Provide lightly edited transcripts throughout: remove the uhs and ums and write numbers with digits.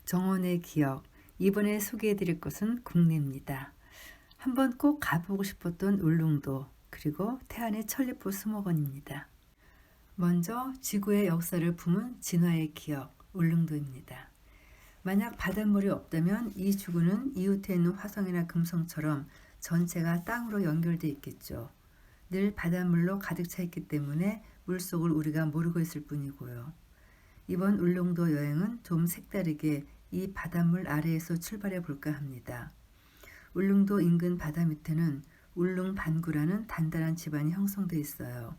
정원의 기억. 이번에 소개해드릴 곳은 국내입니다. 한번 꼭 가보고 싶었던 울릉도, 그리고 태안의 천리포 수목원입니다. 먼저 지구의 역사를 품은 진화의 기억, 울릉도입니다. 만약 바닷물이 없다면 이 지구는 이웃에 있는 화성이나 금성처럼 전체가 땅으로 연결되어 있겠죠. 늘 바닷물로 가득 차 있기 때문에 물속을 우리가 모르고 있을 뿐이고요. 이번 울릉도 여행은 좀 색다르게 이 바닷물 아래에서 출발해 볼까 합니다. 울릉도 인근 바다 밑에는 울릉반구라는 단단한 지반이 형성되어 있어요.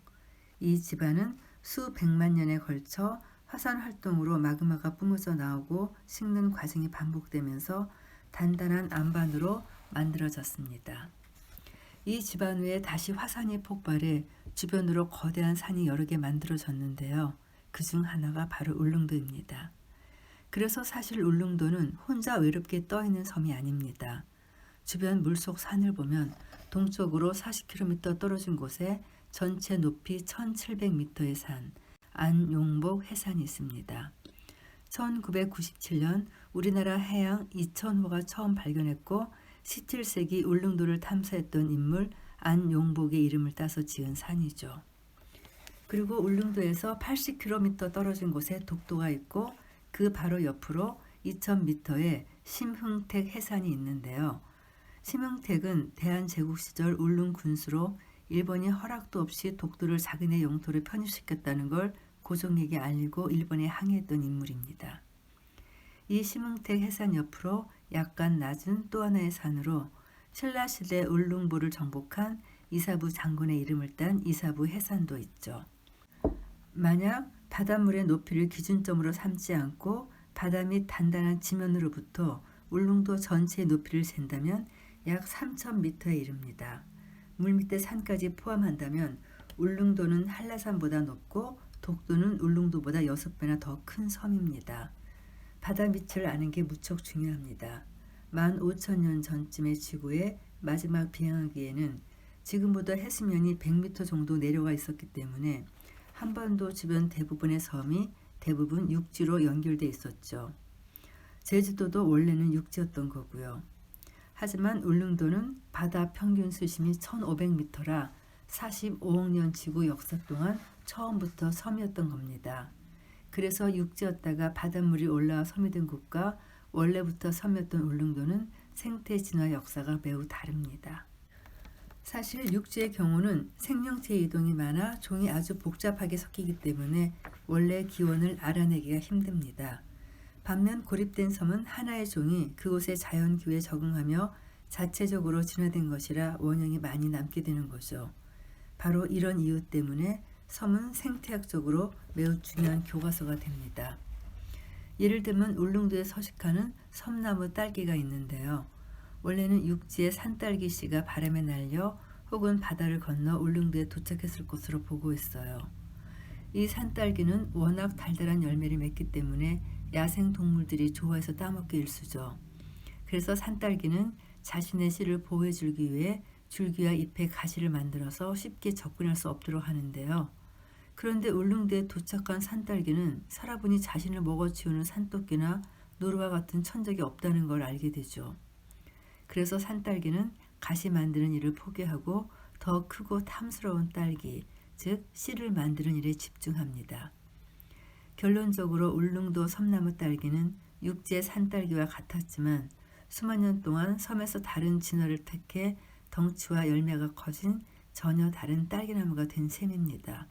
이 지반은 수백만 년에 걸쳐 화산 활동으로 마그마가 뿜어져 나오고 식는 과정이 반복되면서 단단한 안반으로 만들어졌습니다. 이 지반 위에 다시 화산이 폭발해 주변으로 거대한 산이 여러 개 만들어졌는데요. 그중 하나가 바로 울릉도입니다. 그래서 사실 울릉도는 혼자 외롭게 떠있는 섬이 아닙니다. 주변 물속 산을 보면 동쪽으로 40km 떨어진 곳에 전체 높이 1700m의 산, 안용복 해산이 있습니다. 1997년 우리나라 해양 2000호가 처음 발견했고 17세기 울릉도를 탐사했던 인물 안용복의 이름을 따서 지은 산이죠. 그리고 울릉도에서 80km 떨어진 곳에 독도가 있고 그 바로 옆으로 2000m의 심흥택 해산이 있는데요. 심흥택은 대한제국 시절 울릉 군수로 일본이 허락도 없이 독도를 자기네 영토로 편입시켰다는 걸 고종에게 알리고 일본에 항해했던 인물입니다. 이 심흥택 해산 옆으로 약간 낮은 또 하나의 산으로 신라시대 울릉부를 정복한 이사부 장군의 이름을 딴 이사부 해산도 있죠. 만약 바닷물의 높이를 기준점으로 삼지 않고 바다 밑 단단한 지면으로부터 울릉도 전체의 높이를 잰다면 약 3000m에 이릅니다. 물밑의 산까지 포함한다면 울릉도는 한라산보다 높고 독도는 울릉도보다 6배나 더 큰 섬입니다. 바다 밑을 아는 게 무척 중요합니다. 15,000년 전쯤의 지구의 마지막 비행하기에는 지금보다 해수면이 100m 정도 내려가 있었기 때문에 한반도 주변 대부분의 섬이 대부분 육지로 연결돼 있었죠. 제주도도 원래는 육지였던 거고요. 하지만 울릉도는 바다 평균 수심이 1500m라 45억 년 지구 역사 동안 처음부터 섬이었던 겁니다. 그래서 육지였다가 바닷물이 올라와 섬이 된 곳과 원래부터 섬이었던 울릉도는 생태 진화 역사가 매우 다릅니다. 사실 육지의 경우는 생명체 이동이 많아 종이 아주 복잡하게 섞이기 때문에 원래 기원을 알아내기가 힘듭니다. 반면 고립된 섬은 하나의 종이 그곳의 자연기후에 적응하며 자체적으로 진화된 것이라 원형이 많이 남게 되는 거죠. 바로 이런 이유 때문에 섬은 생태학적으로 매우 중요한 교과서가 됩니다. 예를 들면 울릉도에 서식하는 섬나무 딸기가 있는데요. 원래는 육지의 산딸기 씨가 바람에 날려 혹은 바다를 건너 울릉도에 도착했을 것으로 보고 있어요. 이 산딸기는 워낙 달달한 열매를 맺기 때문에 야생 동물들이 좋아해서 따먹기 일쑤죠. 그래서 산딸기는 자신의 씨를 보호해주기 위해 줄기와 잎에 가시를 만들어서 쉽게 접근할 수 없도록 하는데요. 그런데 울릉도에 도착한 산딸기는 살아보니 자신을 먹어치우는 산토끼나 노루와 같은 천적이 없다는 걸 알게 되죠. 그래서 산딸기는 가시 만드는 일을 포기하고 더 크고 탐스러운 딸기, 즉 씨를 만드는 일에 집중합니다. 결론적으로 울릉도 섬나무 딸기는 육지의 산딸기와 같았지만 수만 년 동안 섬에서 다른 진화를 택해 덩치와 열매가 커진 전혀 다른 딸기나무가 된 셈입니다.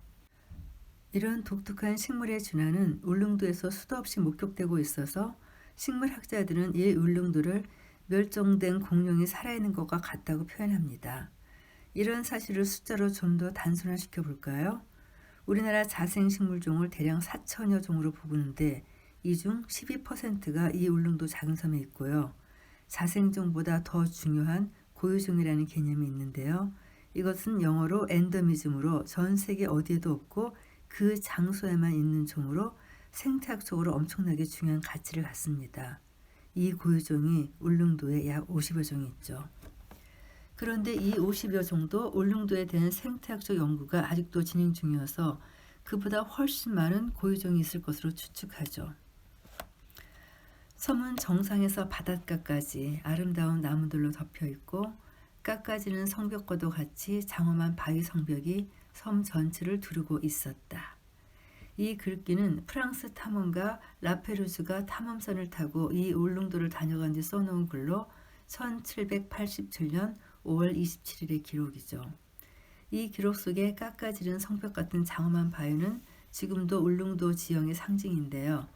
이런 독특한 식물의 진화는 울릉도에서 수도 없이 목격되고 있어서 식물학자들은 이 울릉도를 멸종된 공룡이 살아있는 것과 같다고 표현합니다. 이런 사실을 숫자로 좀 더 단순화시켜 볼까요? 우리나라 자생식물종을 대략 4천여 종으로 보는데 이 중 12%가 이 울릉도 작은 섬에 있고요. 자생종보다 더 중요한 고유종이라는 개념이 있는데요. 이것은 영어로 엔더미즘으로 전 세계 어디에도 없고 그 장소에만 있는 종으로 생태학적으로 엄청나게 중요한 가치를 갖습니다. 이 고유종이 울릉도에 약 50여 종이 있죠. 그런데 이 50여 종도 울릉도에 대한 생태학적 연구가 아직도 진행 중이어서 그보다 훨씬 많은 고유종이 있을 것으로 추측하죠. 섬은 정상에서 바닷가까지 아름다운 나무들로 덮여 있고 깎아지는 성벽과도 같이 장엄한 바위 성벽이 섬 전체를 두르고 있었다. 이 글귀는 프랑스 탐험가 라페루즈가 탐험선을 타고 이 울릉도를 다녀간 뒤 써놓은 글로 1787년 5월 27일의 기록이죠. 이 기록 속에 깎아지른 성벽 같은 장엄한 바위는 지금도 울릉도 지형의 상징인데요.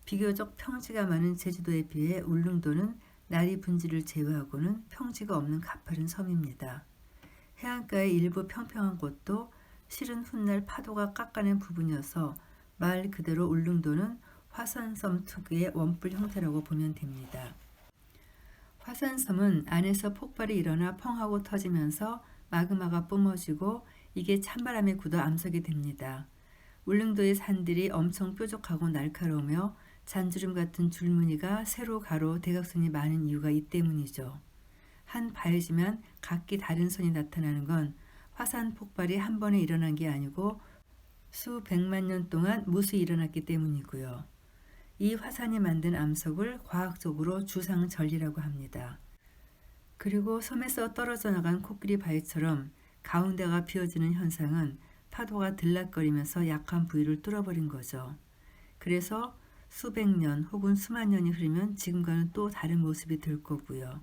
비교적 평지가 많은 제주도에 비해 울릉도는 나리 분지를 제외하고는 평지가 없는 가파른 섬입니다. 해안가의 일부 평평한 곳도 실은 훗날 파도가 깎아낸 부분이어서 말 그대로 울릉도는 화산섬 특유의 원뿔 형태라고 보면 됩니다. 화산섬은 안에서 폭발이 일어나 펑하고 터지면서 마그마가 뿜어지고 이게 찬바람에 굳어 암석이 됩니다. 울릉도의 산들이 엄청 뾰족하고 날카로우며 잔주름 같은 줄무늬가 세로 가로 대각선이 많은 이유가 이 때문이죠. 한 바위지만 각기 다른 선이 나타나는 건 화산 폭발이 한 번에 일어난 게 아니고 수백만 년 동안 무수히 일어났기 때문이고요. 이 화산이 만든 암석을 과학적으로 주상절리라고 합니다. 그리고 섬에서 떨어져 나간 코끼리 바위처럼 가운데가 비어지는 현상은 파도가 들락거리면서 약한 부위를 뚫어버린 거죠. 그래서 수백 년 혹은 수만 년이 흐르면 지금과는 또 다른 모습이 될 거고요.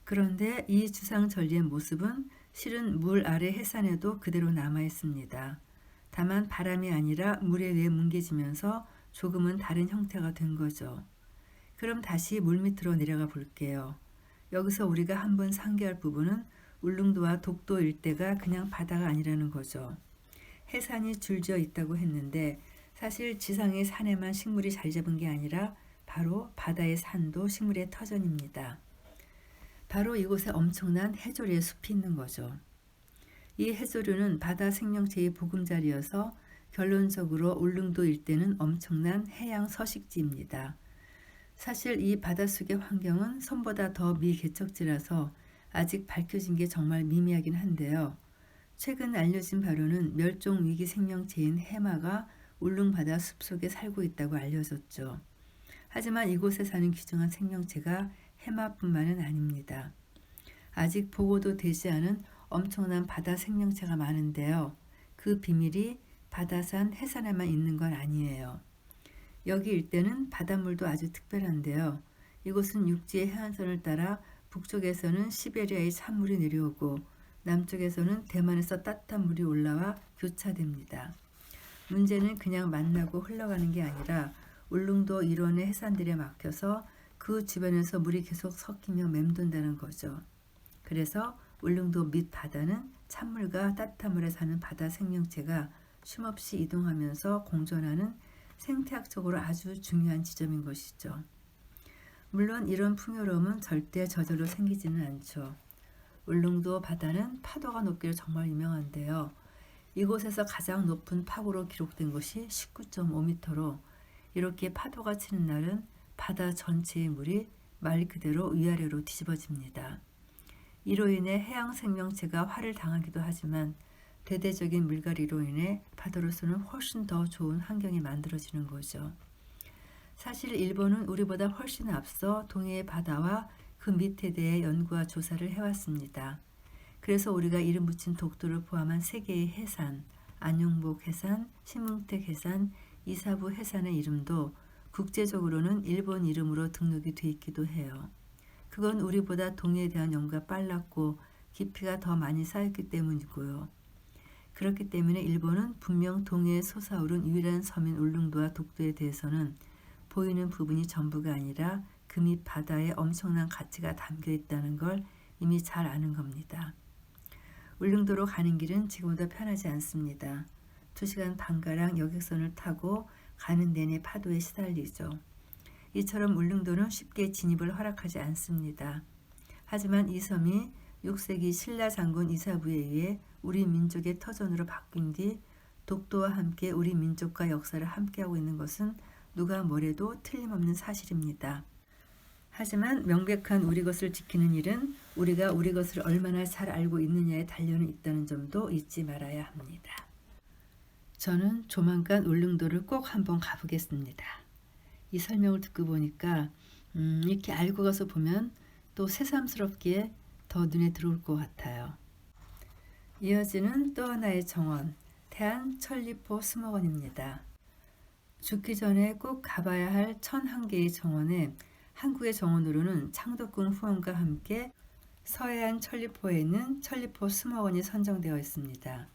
그런데 이 주상절리의 모습은 실은 물 아래 해산에도 그대로 남아 있습니다. 다만 바람이 아니라 물에 의해 뭉개지면서 조금은 다른 형태가 된 거죠. 그럼 다시 물 밑으로 내려가 볼게요. 여기서 우리가 한번 상기할 부분은 울릉도와 독도 일대가 그냥 바다가 아니라는 거죠. 해산이 줄지어 있다고 했는데 사실 지상의 산에만 식물이 자리 잡은 게 아니라 바로 바다의 산도 식물의 터전입니다. 바로 이곳에 엄청난 해조류의 숲이 있는 거죠. 이 해조류는 바다 생명체의 보금자리여서 결론적으로 울릉도 일대는 엄청난 해양 서식지입니다. 사실 이 바닷속의 환경은 섬보다 더 미개척지라서 아직 밝혀진 게 정말 미미하긴 한데요. 최근 알려진 바로는 멸종위기 생명체인 해마가 울릉바다 숲속에 살고 있다고 알려졌죠. 하지만 이곳에 사는 귀중한 생명체가 해마뿐만은 아닙니다. 아직 보고도 되지 않은 엄청난 바다 생명체가 많은데요. 그 비밀이 바다산, 해산에만 있는 건 아니에요. 여기 일대는 바닷물도 아주 특별한데요. 이곳은 육지의 해안선을 따라 북쪽에서는 시베리아의 찬물이 내려오고 남쪽에서는 대만에서 따뜻한 물이 올라와 교차됩니다. 문제는 그냥 만나고 흘러가는 게 아니라 울릉도 일원의 해산들에 막혀서 그 주변에서 물이 계속 섞이며 맴돈다는 거죠. 그래서 울릉도 밑바다는 찬물과 따뜻한 물에 사는 바다 생명체가 쉼없이 이동하면서 공존하는 생태학적으로 아주 중요한 지점인 것이죠. 물론 이런 풍요로움은 절대 저절로 생기지는 않죠. 울릉도 바다는 파도가 높기로 정말 유명한데요. 이곳에서 가장 높은 파고로 기록된 곳이 19.5m로 이렇게 파도가 치는 날은 바다 전체의 물이 말 그대로 위아래로 뒤집어집니다. 이로 인해 해양 생명체가 화를 당하기도 하지만 대대적인 물갈이로 인해 바다로서는 훨씬 더 좋은 환경이 만들어지는 거죠. 사실 일본은 우리보다 훨씬 앞서 동해의 바다와 그 밑에 대해 연구와 조사를 해왔습니다. 그래서 우리가 이름 붙인 독도를 포함한 세 개의 해산, 안용복 해산, 신문택 해산, 이사부 해산의 이름도 국제적으로는 일본 이름으로 등록이 돼 있기도 해요. 그건 우리보다 동해에 대한 연구가 빨랐고 깊이가 더 많이 쌓였기 때문이고요. 그렇기 때문에 일본은 분명 동해에 솟아오른 유일한 섬인 울릉도와 독도에 대해서는 보이는 부분이 전부가 아니라 그 밑 바다에 엄청난 가치가 담겨 있다는 걸 이미 잘 아는 겁니다. 울릉도로 가는 길은 지금보다 편하지 않습니다. 2시간 반가량 여객선을 타고 가는 내내 파도에 시달리죠. 이처럼 울릉도는 쉽게 진입을 허락하지 않습니다. 하지만 이 섬이 6세기 신라 장군 이사부에 의해 우리 민족의 터전으로 바뀐 뒤 독도와 함께 우리 민족과 역사를 함께하고 있는 것은 누가 뭐래도 틀림없는 사실입니다. 하지만 명백한 우리 것을 지키는 일은 우리가 우리 것을 얼마나 잘 알고 있느냐에 달려는 있다는 점도 잊지 말아야 합니다. 저는 조만간 울릉도를 꼭 한번 가보겠습니다. 이 설명을 듣고 보니까 이렇게 알고 가서 보면 또 새삼스럽게 더 눈에 들어올 것 같아요. 이어지는 또 하나의 정원, 태안 천리포 수목원입니다. 죽기 전에 꼭 가봐야 할 1001개의 정원에 한국의 정원으로는 창덕궁 후원과 함께 서해안 천리포에 있는 천리포 수목원이 선정되어 있습니다.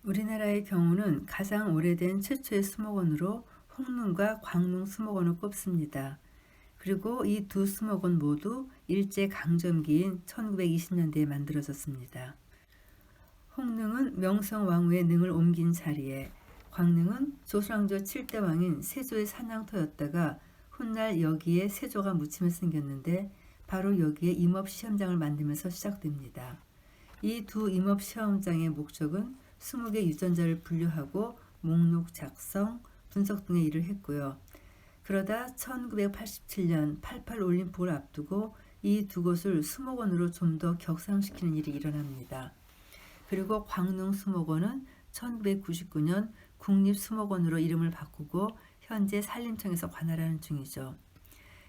우리나라의 경우는 가장 오래된 최초의 수목원으로 홍릉과 광릉 수목원을 꼽습니다. 그리고 이 두 수목원 모두 일제강점기인 1920년대에 만들어졌습니다. 홍릉은 명성왕후의 능을 옮긴 자리에, 광릉은 조선왕조 7대 왕인 세조의 사냥터였다가 훗날 여기에 세조가 묻히며 생겼는데 바로 여기에 임업시험장을 만들면서 시작됩니다. 이 두 임업시험장의 목적은 20개 유전자를 분류하고 목록 작성, 분석 등의 일을 했고요. 그러다 1987년 88 올림픽을 앞두고 이 두 곳을 수목원으로 좀 더 격상시키는 일이 일어납니다. 그리고 광릉 수목원은 1999년 국립수목원으로 이름을 바꾸고 현재 산림청에서 관할하는 중이죠.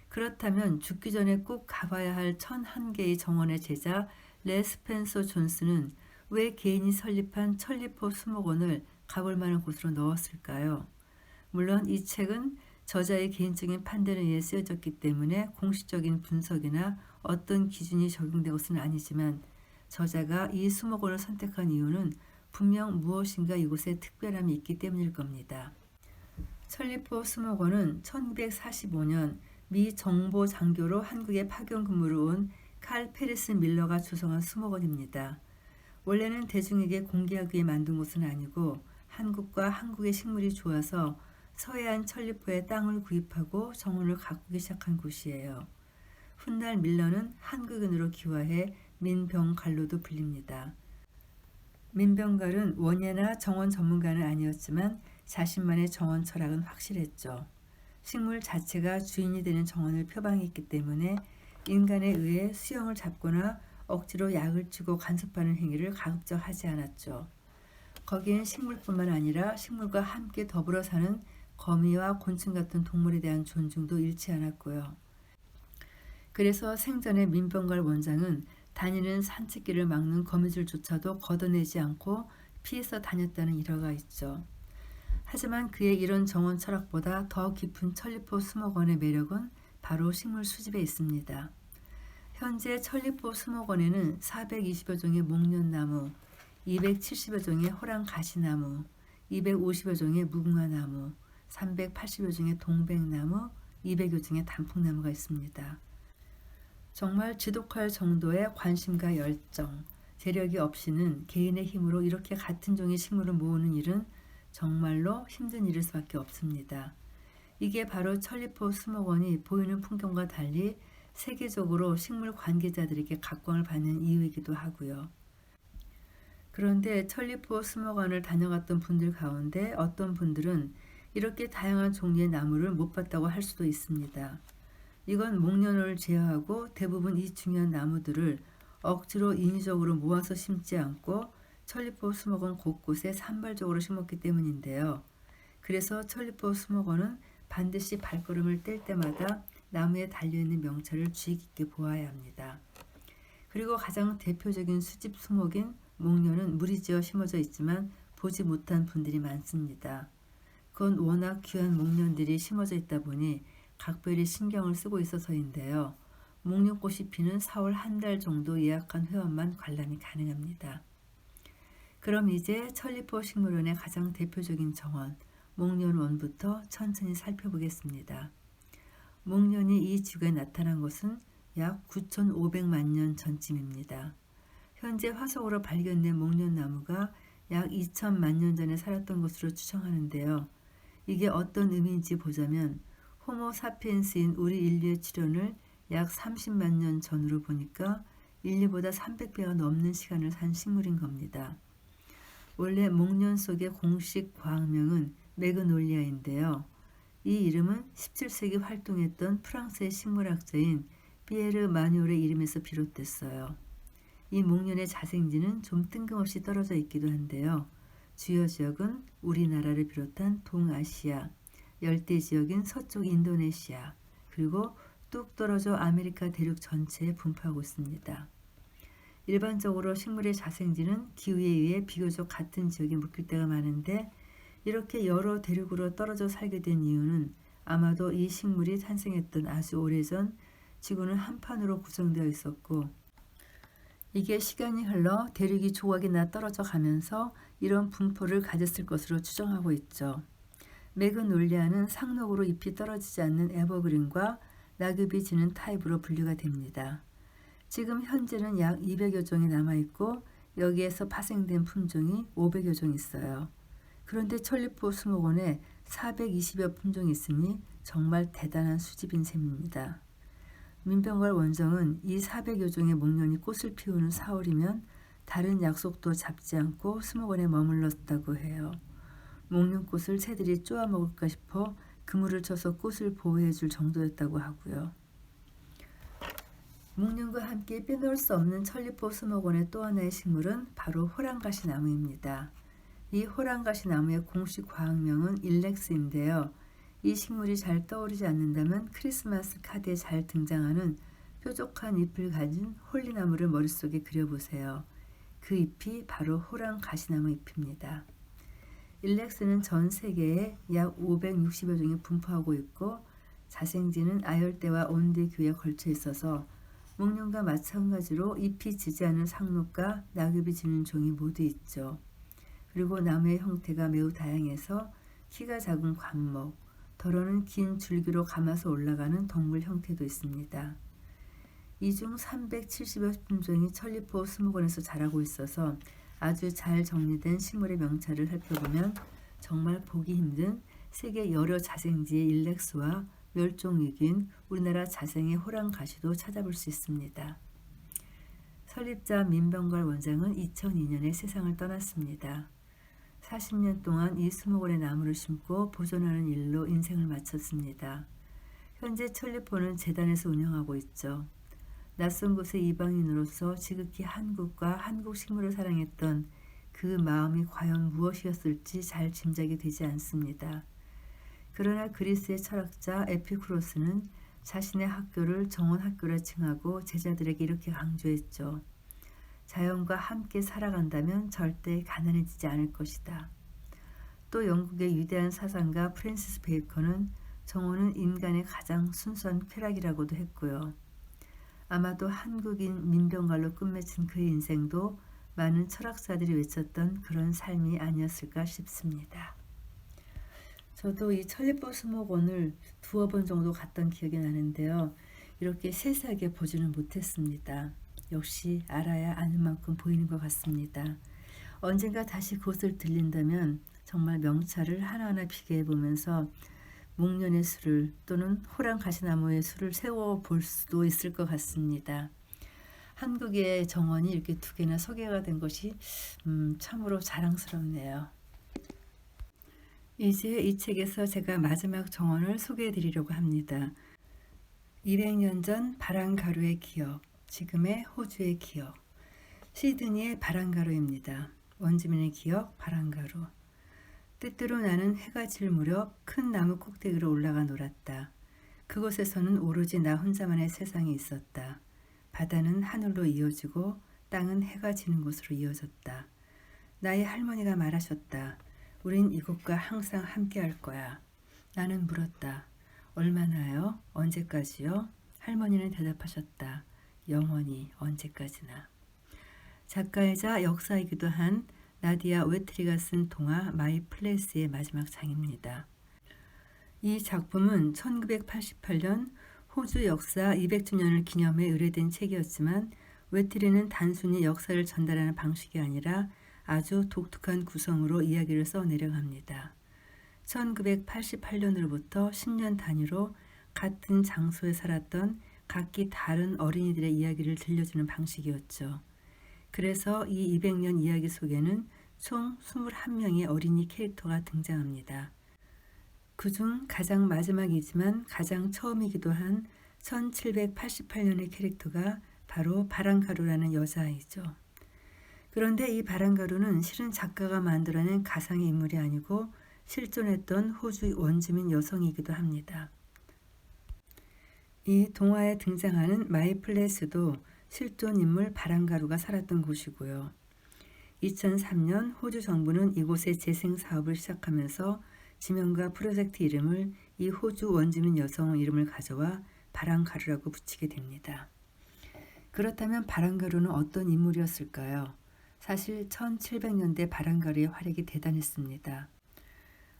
그렇다면 죽기 전에 꼭 가봐야 할 1001개의 정원의 제자 레 스펜서 존스는 왜 개인이 설립한 천리포 수목원을 가볼 만한 곳으로 넣었을까요? 물론 이 책은 저자의 개인적인 판단에 의해 쓰여졌기 때문에 공식적인 분석이나 어떤 기준이 적용된 것은 아니지만 저자가 이 수목원을 선택한 이유는 분명 무엇인가 이곳에 특별함이 있기 때문일 겁니다. 천리포 수목원은 1945년 미 정보 장교로 한국에 파견 근무를 온 칼 페리스 밀러가 조성한 수목원입니다. 원래는 대중에게 공개하기 위해 만든 곳은 아니고 한국과 한국의 식물이 좋아서 서해안 천리포에 땅을 구입하고 정원을 가꾸기 시작한 곳이에요. 훗날 밀러는 한국인으로 기화해 민병갈로도 불립니다. 민병갈은 원예나 정원 전문가는 아니었지만 자신만의 정원 철학은 확실했죠. 식물 자체가 주인이 되는 정원을 표방했기 때문에 인간에 의해 수영을 잡거나 억지로 약을 주고 간섭하는 행위를 가급적 하지 않았죠. 거기엔 식물뿐만 아니라 식물과 함께 더불어 사는 거미와 곤충 같은 동물에 대한 존중도 잃지 않았고요. 그래서 생전에 민병갈 원장은 다니는 산책길을 막는 거미줄조차도 걷어내지 않고 피해서 다녔다는 일화가 있죠. 하지만 그의 이런 정원 철학보다 더 깊은 천리포 수목원의 매력은 바로 식물 수집에 있습니다. 현재 천리포 수목원에는 420여 종의 목련나무, 270여 종의 호랑가시나무, 250여 종의 무궁화나무, 380여 종의 동백나무, 200여 종의 단풍나무가 있습니다. 정말 지독할 정도의 관심과 열정, 재력이 없이는 개인의 힘으로 이렇게 같은 종의 식물을 모으는 일은 정말로 힘든 일일 수밖에 없습니다. 이게 바로 천리포 수목원이 보이는 풍경과 달리 세계적으로 식물 관계자들에게 각광을 받는 이유이기도 하고요. 그런데 천리포 수목원을 다녀갔던 분들 가운데 어떤 분들은 이렇게 다양한 종류의 나무를 못 봤다고 할 수도 있습니다. 이건 목련을 제외하고 대부분 이 중요한 나무들을 억지로 인위적으로 모아서 심지 않고 천리포 수목원 곳곳에 산발적으로 심었기 때문인데요. 그래서 천리포 수목원은 반드시 발걸음을 뗄 때마다 나무에 달려있는 명찰을 주의 깊게 보아야 합니다. 그리고 가장 대표적인 수집 수목인 목련은 무리지어 심어져 있지만 보지 못한 분들이 많습니다. 그건 워낙 귀한 목련들이 심어져 있다 보니 각별히 신경을 쓰고 있어서인데요. 목련꽃이 피는 4월 한 달 정도 예약한 회원만 관람이 가능합니다. 그럼 이제 천리포 식물원의 가장 대표적인 정원, 목련원부터 천천히 살펴보겠습니다. 목련이 이 지구에 나타난 것은 약 9,500만 년 전쯤입니다. 현재 화석으로 발견된 목련나무가 약 2천만 년 전에 살았던 것으로 추정하는데요. 이게 어떤 의미인지 보자면 호모 사피엔스인 우리 인류의 출현을 약 30만 년 전으로 보니까 인류보다 300배가 넘는 시간을 산 식물인 겁니다. 원래 목련 속의 공식 과학명은 매그놀리아인데요. 이 이름은 17세기 활동했던 프랑스의 식물학자인 피에르 마뉴올의 이름에서 비롯됐어요. 이 목련의 자생지는 좀 뜬금없이 떨어져 있기도 한데요. 주요 지역은 우리나라를 비롯한 동아시아, 열대 지역인 서쪽 인도네시아, 그리고 뚝 떨어져 아메리카 대륙 전체에 분포하고 있습니다. 일반적으로 식물의 자생지는 기후에 의해 비교적 같은 지역에 묶일 때가 많은데 이렇게 여러 대륙으로 떨어져 살게 된 이유는 아마도 이 식물이 탄생했던 아주 오래전 지구는 한 판으로 구성되어 있었고 이게 시간이 흘러 대륙이 조각이나 떨어져 가면서 이런 분포를 가졌을 것으로 추정하고 있죠. 매그놀리아는 상록으로 잎이 떨어지지 않는 에버그린과 낙엽이 지는 타입으로 분류가 됩니다. 지금 현재는 약 200여 종이 남아있고 여기에서 파생된 품종이 500여 종 있어요. 그런데 천리포 수목원에 420여 품종이 있으니 정말 대단한 수집인 셈입니다. 민병걸 원정은 이 400여 종의 목련이 꽃을 피우는 4월이면 다른 약속도 잡지 않고 수목원에 머물렀다고 해요. 목련꽃을 새들이 쪼아 먹을까 싶어 그물을 쳐서 꽃을 보호해 줄 정도였다고 하고요. 목련과 함께 빼놓을 수 없는 천리포 수목원의 또 하나의 식물은 바로 호랑가시나무입니다. 이 호랑가시나무의 공식 과학명은 일렉스인데요. 이 식물이 잘 떠오르지 않는다면 크리스마스 카드에 잘 등장하는 뾰족한 잎을 가진 홀리나무를 머릿속에 그려보세요. 그 잎이 바로 호랑가시나무 잎입니다. 일렉스는 전 세계에 약 560여 종이 분포하고 있고 자생지는 아열대와 온대교에 걸쳐 있어서 목련과 마찬가지로 잎이 지지 않은 상록과 낙엽이 지는 종이 모두 있죠. 그리고 나무의 형태가 매우 다양해서 키가 작은 관목, 덜어는 긴 줄기로 감아서 올라가는 덩굴 형태도 있습니다. 이 중 370여 품종이 천리포 수목원에서 자라고 있어서 아주 잘 정리된 식물의 명찰을 살펴보면 정말 보기 힘든 세계 여러 자생지의 일렉스와 멸종위기인 우리나라 자생의 호랑가시도 찾아볼 수 있습니다. 설립자 민병걸 원장은 2002년에 세상을 떠났습니다. 40년 동안 이 수목원의 나무를 심고 보존하는 일로 인생을 마쳤습니다. 현재 천리포는 재단에서 운영하고 있죠. 낯선 곳의 이방인으로서 지극히 한국과 한국 식물을 사랑했던 그 마음이 과연 무엇이었을지 잘 짐작이 되지 않습니다. 그러나 그리스의 철학자 에피쿠로스는 자신의 학교를 정원학교라 칭하고 제자들에게 이렇게 강조했죠. 자연과 함께 살아간다면 절대 가난해지지 않을 것이다. 또 영국의 위대한 사상가 프랜시스 베이컨은 정원은 인간의 가장 순수한 쾌락이라고도 했고요. 아마도 한국인 민병걸로 끝맺힌 그의 인생도 많은 철학자들이 외쳤던 그런 삶이 아니었을까 싶습니다. 저도 이 천리포 수목원을 2번 정도 갔던 기억이 나는데요. 이렇게 세세하게 보지는 못했습니다. 역시 알아야 아는 만큼 보이는 것 같습니다. 언젠가 다시 그곳을 들린다면 정말 명찰을 하나하나 비교해 보면서 목련의 수를 또는 호랑가시나무의 수를 세워볼 수도 있을 것 같습니다. 한국의 정원이 이렇게 2개나 소개가 된 것이 참으로 자랑스럽네요. 이제 이 책에서 제가 마지막 정원을 소개해 드리려고 합니다. 200년 전 바랑가루의 기억, 지금의 호주의 기억. 시드니의 바랑가루입니다. 원주민의 기억, 바랑가루. 때때로 나는 해가 질 무렵 큰 나무 꼭대기로 올라가 놀았다. 그곳에서는 오로지 나 혼자만의 세상이 있었다. 바다는 하늘로 이어지고 땅은 해가 지는 곳으로 이어졌다. 나의 할머니가 말하셨다. 우린 이곳과 항상 함께 할 거야. 나는 물었다. 얼마나요? 언제까지요? 할머니는 대답하셨다. 영원히, 언제까지나. 작가이자 역사이기도 한 나디아 웨트리가 쓴 동화 마이 플레이스의 마지막 장입니다. 이 작품은 1988년 호주 역사 200주년을 기념해 의뢰된 책이었지만 웨트리는 단순히 역사를 전달하는 방식이 아니라 아주 독특한 구성으로 이야기를 써내려고 합니다. 1988년으로부터 10년 단위로 같은 장소에 살았던 각기 다른 어린이들의 이야기를 들려주는 방식이었죠. 그래서 이 200년 이야기 속에는 총 21명의 어린이 캐릭터가 등장합니다. 그중 가장 마지막이지만 가장 처음이기도 한 1788년의 캐릭터가 바로 바랑가루라는 여자아이죠. 그런데 이 바랑가루는 실은 작가가 만들어낸 가상의 인물이 아니고 실존했던 호주 원주민 여성이기도 합니다. 이 동화에 등장하는 마이플레스도 실존 인물 바랑가루가 살았던 곳이고요. 2003년 호주 정부는 이곳에 재생 사업을 시작하면서 지명과 프로젝트 이름을 이 호주 원주민 여성 이름을 가져와 바랑가루라고 붙이게 됩니다. 그렇다면 바랑가루는 어떤 인물이었을까요? 사실 1700년대 바랑가루의 활약이 대단했습니다.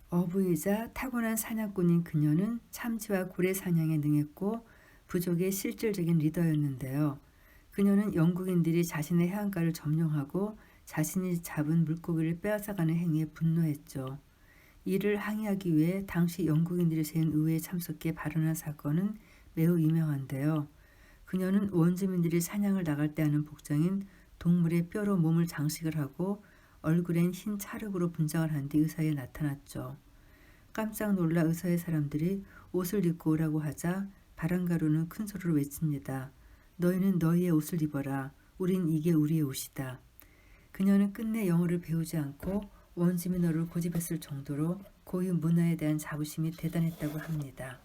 어부이자 타고난 사냥꾼인 그녀는 참치와 고래 사냥에 능했고 부족의 실질적인 리더였는데요. 그녀는 영국인들이 자신의 해안가를 점령하고 자신이 잡은 물고기를 빼앗아가는 행위에 분노했죠. 이를 항의하기 위해 당시 영국인들이 세운 의회에 참석해 발언한 사건은 매우 유명한데요. 그녀는 원주민들이 사냥을 나갈 때 하는 복장인 동물의 뼈로 몸을 장식을 하고 얼굴엔 흰 찰흙으로 분장을 한 뒤 의사에 나타났죠. 깜짝 놀라 의사의 사람들이 옷을 입고 오라고 하자 바랑가루는 큰 소리로 외칩니다. 너희는 너희의 옷을 입어라. 우린 이게 우리의 옷이다. 그녀는 끝내 영어를 배우지 않고 원주민어를 고집했을 정도로 고유 문화에 대한 자부심이 대단했다고 합니다.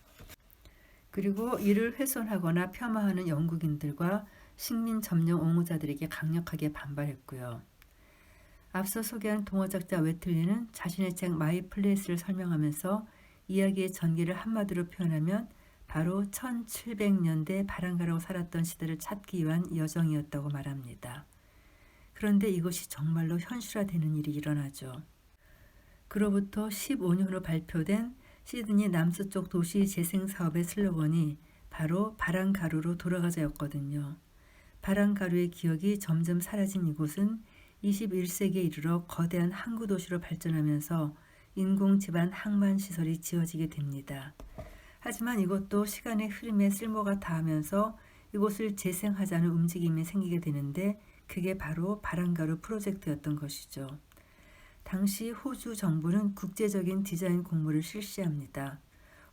그리고 이를 훼손하거나 폄하하는 영국인들과 식민 점령 옹호자들에게 강력하게 반발했고요. 앞서 소개한 동화작자 웨틀리는 자신의 책 마이 플레이스를 설명하면서 이야기의 전개를 한마디로 표현하면 바로 1700년대 바랑가루가 살았던 시대를 찾기 위한 여정이었다고 말합니다. 그런데 이것이 정말로 현실화되는 일이 일어나죠. 그로부터 15년 후 발표된 시드니 남서쪽 도시 재생 사업의 슬로건이 바로 바랑가루로 돌아가자였거든요. 바랑가루의 기억이 점점 사라진 이곳은 21세기에 이르러 거대한 항구 도시로 발전하면서 인공 지반 항만 시설이 지어지게 됩니다. 하지만 이것도 시간의 흐름에 쓸모가 다하면서 이곳을 재생하자는 움직임이 생기게 되는데 그게 바로 바랑가루 프로젝트였던 것이죠. 당시 호주 정부는 국제적인 디자인 공모를 실시합니다.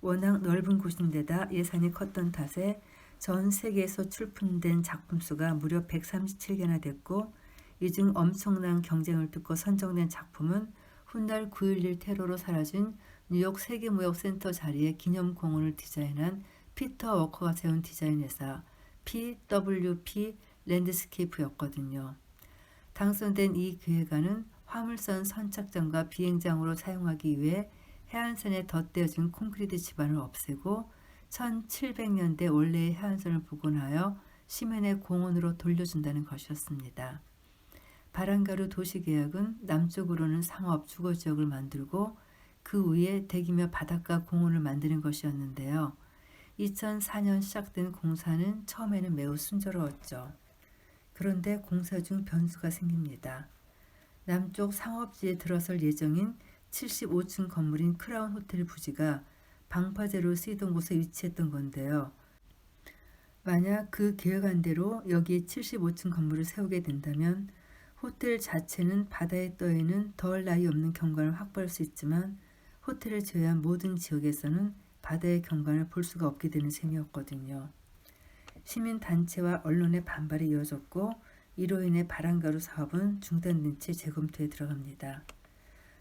워낙 넓은 곳인데다 예산이 컸던 탓에 전 세계에서 출품된 작품 수가 무려 137개나 됐고 이 중 엄청난 경쟁을 뚫고 선정된 작품은 훗날 9.11 테러로 사라진 뉴욕 세계무역센터 자리에 기념공원을 디자인한 피터 워커가 세운 디자인 회사 PWP 랜드스케이프였거든요. 당선된 이 계획안은 화물선 선착장과 비행장으로 사용하기 위해 해안선에 덧대어진 콘크리트 지반을 없애고 1700년대 원래의 해안선을 복원하여 시민의 공원으로 돌려준다는 것이었습니다. 바랑가루 도시계획은 남쪽으로는 상업 주거지역을 만들고 그 위에 대규모 바닷가 공원을 만드는 것이었는데요. 2004년 시작된 공사는 처음에는 매우 순조로웠죠. 그런데 공사 중 변수가 생깁니다. 남쪽 상업지에 들어설 예정인 75층 건물인 크라운 호텔 부지가 방파제로 쓰이던 곳에 위치했던 건데요. 만약 그 계획안대로 여기에 75층 건물을 세우게 된다면 호텔 자체는 바다에 떠있는 덜 나위 없는 경관을 확보할 수 있지만 호텔을 제외한 모든 지역에서는 바다의 경관을 볼 수가 없게 되는 셈이었거든요. 시민단체와 언론의 반발이 이어졌고 이로 인해 바랑가루 사업은 중단된 채 재검토에 들어갑니다.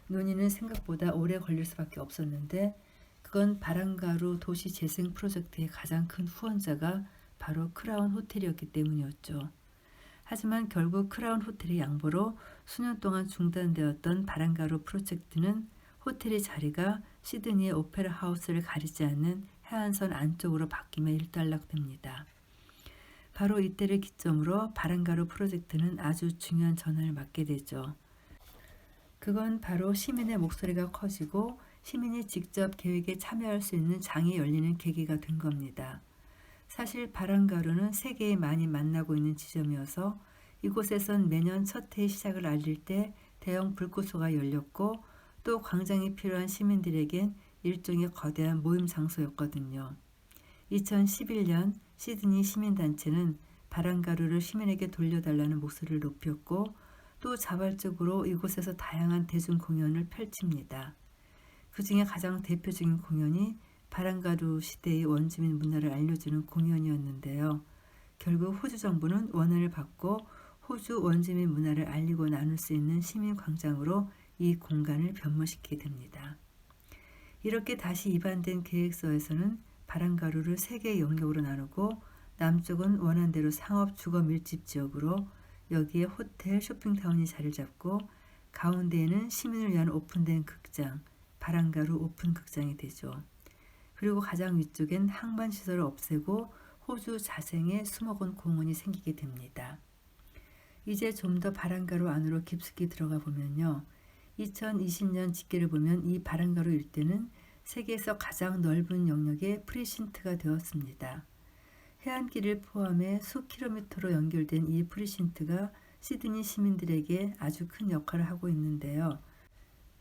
논의는 생각보다 오래 걸릴 수밖에 없었는데 그건 바랑가루 도시 재생 프로젝트의 가장 큰 후원자가 바로 크라운 호텔이었기 때문이었죠. 하지만 결국 크라운 호텔의 양보로 수년 동안 중단되었던 바랑가루 프로젝트는 호텔의 자리가 시드니의 오페라 하우스를 가리지 않는 해안선 안쪽으로 바뀌며 일단락됩니다. 바로 이때를 기점으로 바랑가루 프로젝트는 아주 중요한 전환을 맞게 되죠. 그건 바로 시민의 목소리가 커지고 시민이 직접 계획에 참여할 수 있는 장이 열리는 계기가 된 겁니다. 사실 바랑가루는 세계에 많이 만나고 있는 지점이어서 이곳에선 매년 첫 해의 시작을 알릴 때 대형 불꽃소가 열렸고 또 광장이 필요한 시민들에겐 일종의 거대한 모임 장소였거든요. 2011년 시드니 시민단체는 바랑가루를 시민에게 돌려달라는 목소리를 높였고 또 자발적으로 이곳에서 다양한 대중 공연을 펼칩니다. 그 중에 가장 대표적인 공연이 바랑가루 시대의 원주민 문화를 알려주는 공연이었는데요. 결국 호주 정부는 원한을 받고 호주 원주민 문화를 알리고 나눌 수 있는 시민광장으로 이 공간을 변모시키게 됩니다. 이렇게 다시 입안된 계획서에서는 바란가루를 3개의 영역으로 나누고 남쪽은 원한대로 상업 주거 밀집 지역으로 여기에 호텔, 쇼핑타운이 자리를 잡고 가운데에는 시민을 위한 오픈된 극장, 바란가루 오픈 극장이 되죠. 그리고 가장 위쪽엔 항만시설을 없애고 호주 자생의 수목원 공원이 생기게 됩니다. 이제 좀 더 바란가루 안으로 깊숙이 들어가 보면요. 2020년 집계를 보면 이 바란가루 일대는 세계에서 가장 넓은 영역의 프리신트가 되었습니다. 해안길을 포함해 수 킬로미터로 연결된 이 프리신트가 시드니 시민들에게 아주 큰 역할을 하고 있는데요.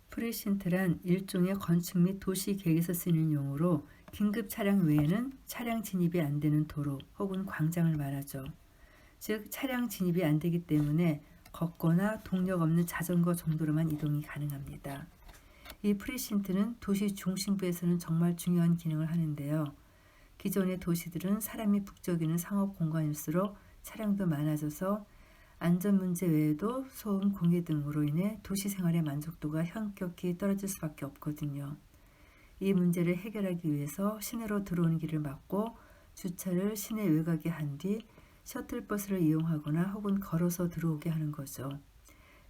프리신트란 일종의 건축 및 도시 계획에서 쓰이는 용어로 긴급 차량 외에는 차량 진입이 안 되는 도로 혹은 광장을 말하죠. 즉 차량 진입이 안 되기 때문에 걷거나 동력 없는 자전거 정도로만 이동이 가능합니다. 이 프리신트는 도시 중심부에서는 정말 중요한 기능을 하는데요. 기존의 도시들은 사람이 북적이는 상업 공간일수록 차량도 많아져서 안전 문제 외에도 소음, 공해 등으로 인해 도시 생활의 만족도가 현격히 떨어질 수밖에 없거든요. 이 문제를 해결하기 위해서 시내로 들어오는 길을 막고 주차를 시내 외곽에 한 뒤 셔틀버스를 이용하거나 혹은 걸어서 들어오게 하는 거죠.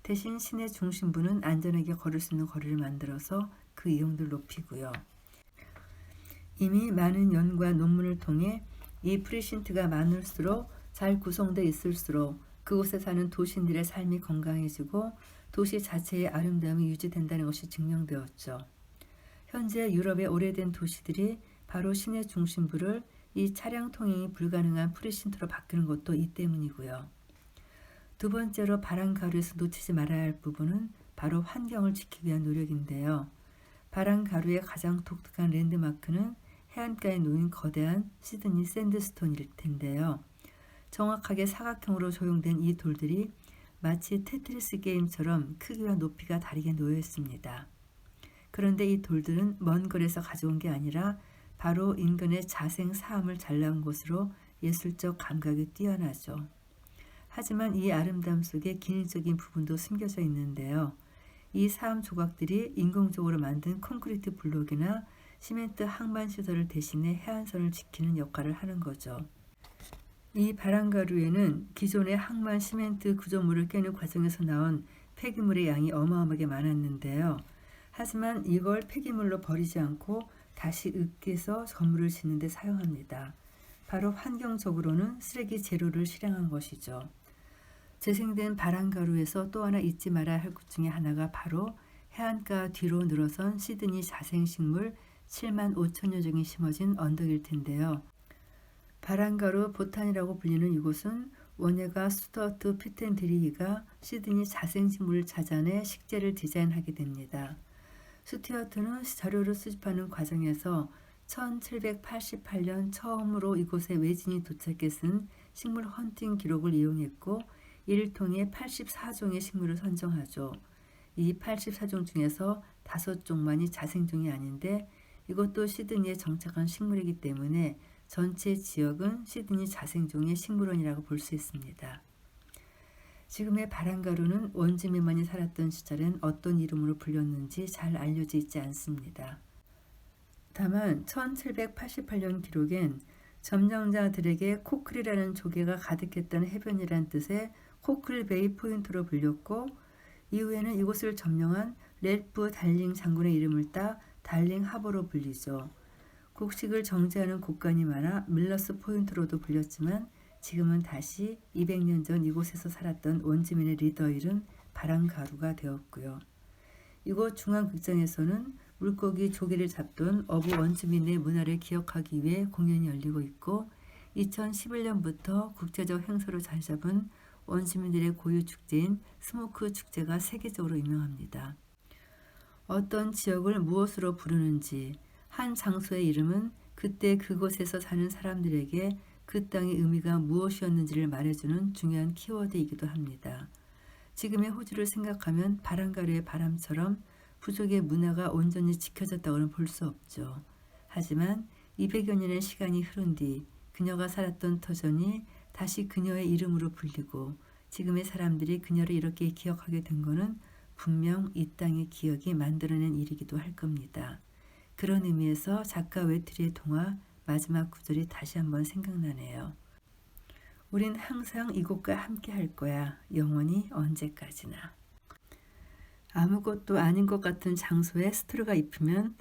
대신 시내 중심부는 안전하게 걸을 수 있는 거리를 만들어서 그 이용도를 높이고요. 이미 많은 연구와 논문을 통해 이 프리신트가 많을수록 잘 구성되어 있을수록 그곳에 사는 도시인들의 삶이 건강해지고 도시 자체의 아름다움이 유지된다는 것이 증명되었죠. 현재 유럽의 오래된 도시들이 바로 시내 중심부를 이 차량 통행이 불가능한 프리신트로 바뀌는 것도 이 때문이고요. 두 번째로 바란가루에서 놓치지 말아야 할 부분은 바로 환경을 지키기 위한 노력인데요. 바란가루의 가장 독특한 랜드마크는 해안가에 놓인 거대한 시드니 샌드스톤일 텐데요. 정확하게 사각형으로 조형된 이 돌들이 마치 테트리스 게임처럼 크기와 높이가 다르게 놓여 있습니다. 그런데 이 돌들은 먼 거리에서 가져온 게 아니라 바로 인근의 자생 사암을 잘라온 곳으로 예술적 감각이 뛰어나죠. 하지만 이 아름다움 속에 기능적인 부분도 숨겨져 있는데요. 이 사암 조각들이 인공적으로 만든 콘크리트 블록이나 시멘트 항만 시설을 대신해 해안선을 지키는 역할을 하는 거죠. 이 바란가루에는 기존의 항만 시멘트 구조물을 깨는 과정에서 나온 폐기물의 양이 어마어마하게 많았는데요. 하지만 이걸 폐기물로 버리지 않고 다시 으깨서 건물을 짓는 데 사용합니다. 바로 환경적으로는 쓰레기 제로를 실행한 것이죠. 재생된 바란가루에서 또 하나 잊지 말아야 할 것 중에 하나가 바로 해안가 뒤로 늘어선 시드니 자생식물 7만 5천여 종이 심어진 언덕일 텐데요. 바란가루 보탄이라고 불리는 이곳은 원예가 스튜어트 피텐드리히가 시드니 자생식물을 찾아내 식재를 디자인하게 됩니다. 스튜어트는 자료를 수집하는 과정에서 1788년 처음으로 이곳에 외진이 도착해 쓴 식물 헌팅 기록을 이용했고 이를 통해 84종의 식물을 선정하죠. 이 84종 중에서 5종만이 자생종이 아닌데 이것도 시드니에 정착한 식물이기 때문에 전체 지역은 시드니 자생종의 식물원이라고 볼 수 있습니다. 지금의 바란가루는 원주민만이 살았던 시절엔 어떤 이름으로 불렸는지 잘 알려져 있지 않습니다. 다만 1788년 기록엔 점령자들에게 코클이라는 조개가 가득했던 해변이란 뜻의 코클베이 포인트로 불렸고 이후에는 이곳을 점령한 렐프 달링 장군의 이름을 따 달링 하버로 불리죠. 곡식을 정제하는 곡간이 많아 밀러스 포인트로도 불렸지만 지금은 다시 200년 전 이곳에서 살았던 원주민의 리더 이름 바란가루가 되었고요. 이곳 중앙극장에서는 물고기 조개를 잡던 어부 원주민의 문화를 기억하기 위해 공연이 열리고 있고 2011년부터 국제적 행사로 자리 잡은 원주민들의 고유 축제인 스모크 축제가 세계적으로 유명합니다. 어떤 지역을 무엇으로 부르는지 한 장소의 이름은 그때 그곳에서 사는 사람들에게 그 땅의 의미가 무엇이었는지를 말해주는 중요한 키워드이기도 합니다. 지금의 호주를 생각하면 바란가루의 바람처럼 부족의 문화가 온전히 지켜졌다고는 볼 수 없죠. 하지만 200여 년의 시간이 흐른 뒤 그녀가 살았던 터전이 다시 그녀의 이름으로 불리고 지금의 사람들이 그녀를 이렇게 기억하게 된 것은 분명 이 땅의 기억이 만들어낸 일이기도 할 겁니다. 그런 의미에서 작가 외톨이의 동화 마지막 구절이 다시 한번 생각나네요. 우린 항상 이곳과 함께 할 거야. 영원히 언제까지나. 아무것도 아닌 것 같은 장소에 스토리가 입히면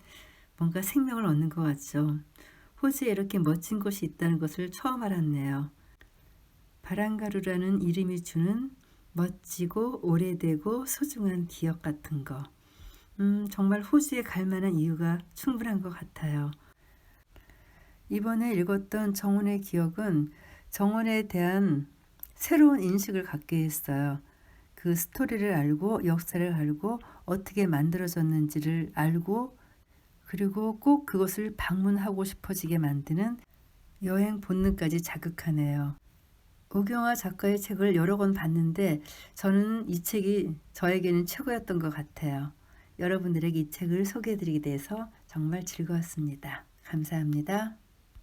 뭔가 생명을 얻는 것 같죠. 호주에 이렇게 멋진 곳이 있다는 것을 처음 알았네요. 바랑가루라는 이름이 주는 멋지고 오래되고 소중한 기억 같은 거. 정말 호주에 갈 만한 이유가 충분한 것 같아요. 이번에 읽었던 정원의 기억은 정원에 대한 새로운 인식을 갖게 했어요. 그 스토리를 알고 역사를 알고 어떻게 만들어졌는지를 알고 그리고 꼭 그것을 방문하고 싶어지게 만드는 여행 본능까지 자극하네요. 오경화 작가의 책을 여러 권 봤는데 저는 이 책이 저에게는 최고였던 것 같아요. 여러분들에게 이 책을 소개해드리게 돼서 정말 즐거웠습니다. 감사합니다.